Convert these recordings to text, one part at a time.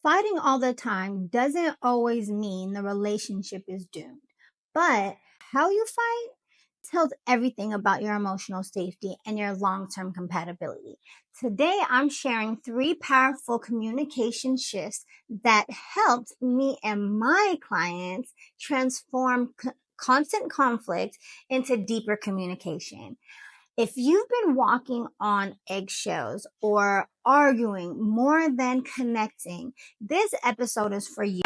Fighting all the time doesn't always mean the relationship is doomed, but how you fight tells everything about your emotional safety and your long term compatibility. Today, I'm sharing 3 powerful communication shifts that helped me and my clients transform constant conflict into deeper communication. If you've been walking on eggshells or arguing more than connecting, this episode is for you.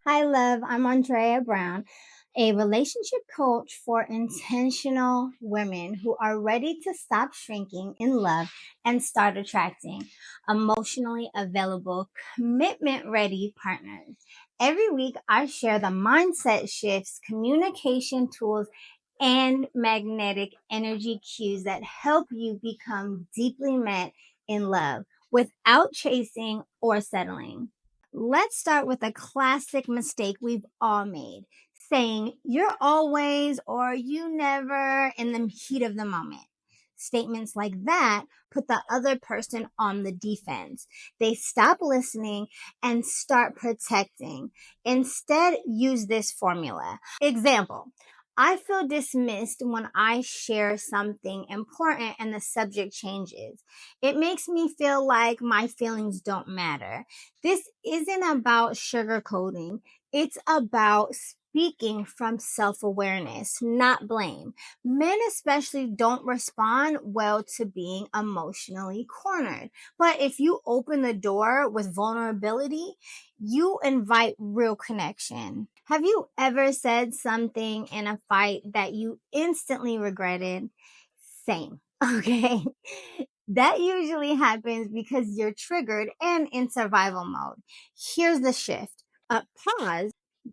Hi, love. I'm Andrea Brown, a relationship coach for intentional women who are ready to stop shrinking in love and start attracting emotionally available, commitment ready partners. Every week, I share the mindset shifts, communication tools, and magnetic energy cues that help you become deeply met in love without chasing or settling. Let's start with a classic mistake we've all made, saying you're always or you never in the heat of the moment. Statements like that put the other person on the defense. They stop listening and start protecting. Instead, use this formula. Example: I feel dismissed when I share something important and the subject changes. It makes me feel like my feelings don't matter. This isn't about sugarcoating. It's about speaking from self-awareness, not blame. Men especially don't respond well to being emotionally cornered. But if you open the door with vulnerability, you invite real connection. Have you ever said something in a fight that you instantly regretted? Same. Okay. That usually happens because you're triggered and in survival mode. Here's the shift. Pause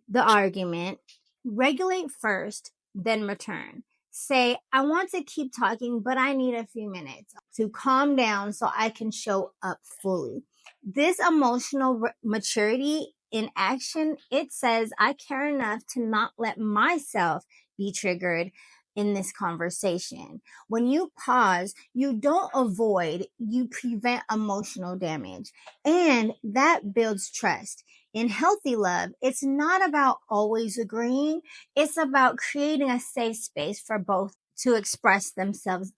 the argument, regulate first, then return. Say, I want to keep talking, but I need a few minutes to calm down so I can show up fully. This emotional maturity in action, it says I care enough to not let myself be triggered in this conversation. When you pause, you don't avoid, you prevent emotional damage, and that builds trust. In healthy love, it's not about always agreeing. It's about creating a safe space for both to express themselves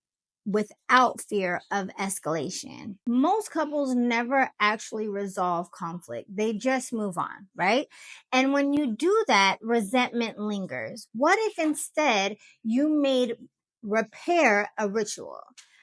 without fear of escalation. Most couples never actually resolve conflict. They just move on, right? And when you do that, resentment lingers. What if instead you made repair a ritual?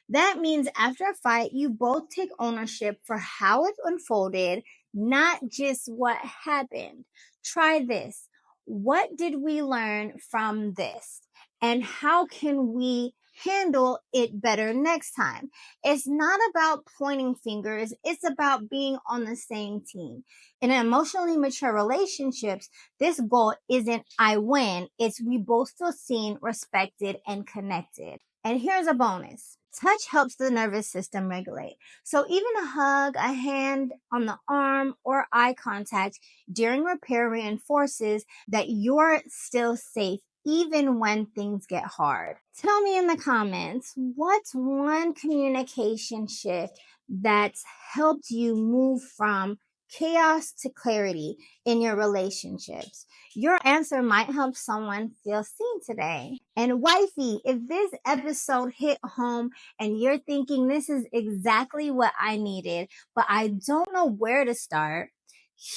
That means after a fight, you both take ownership for how it unfolded, not just what happened. Try this. What did we learn from this? And how can we handle it better next time? It's not about pointing fingers. It's about being on the same team. In emotionally mature relationships, this goal isn't I win. It's we both feel seen, respected, and connected. And here's a bonus. Touch helps the nervous system regulate. So even a hug, a hand on the arm, or eye contact during repair reinforces that you're still safe even when things get hard. Tell me in the comments, what's one communication shift that's helped you move from chaos to clarity in your relationships? Your answer might help someone feel seen today. And wifey, if this episode hit home and you're thinking this is exactly what I needed, but I don't know where to start,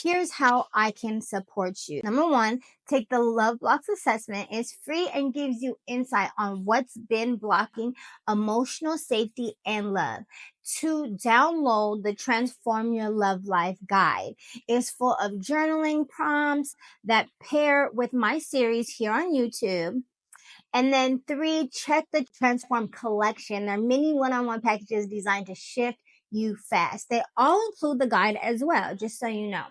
here's how I can support you. Number 1, take the Love Blocks assessment. It's free and gives you insight on what's been blocking emotional safety and love. 2, download the Transform Your Love Life guide. It's full of journaling prompts that pair with my series here on YouTube. And then 3, check the Transform collection. They're mini one-on-one packages designed to shift you fast. They all include the guide as well, just so you know.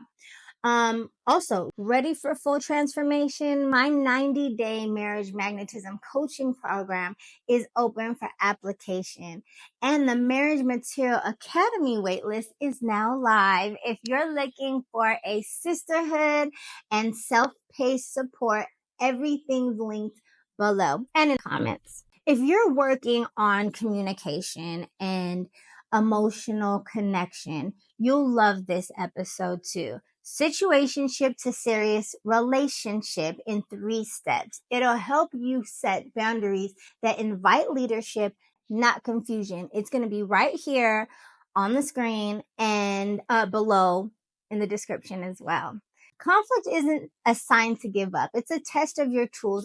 Also, ready for full transformation? My 90-day marriage magnetism coaching program is open for application, and the Marriage Material Academy waitlist is now live. If you're looking for a sisterhood and self-paced support, everything's linked below and in the comments. If you're working on communication and emotional connection, you'll love this episode too. Situationship to serious relationship in 3 steps. It'll help you set boundaries that invite leadership, not confusion. It's going to be right here on the screen and below in the description as well. Conflict isn't a sign to give up. It's a test of your tools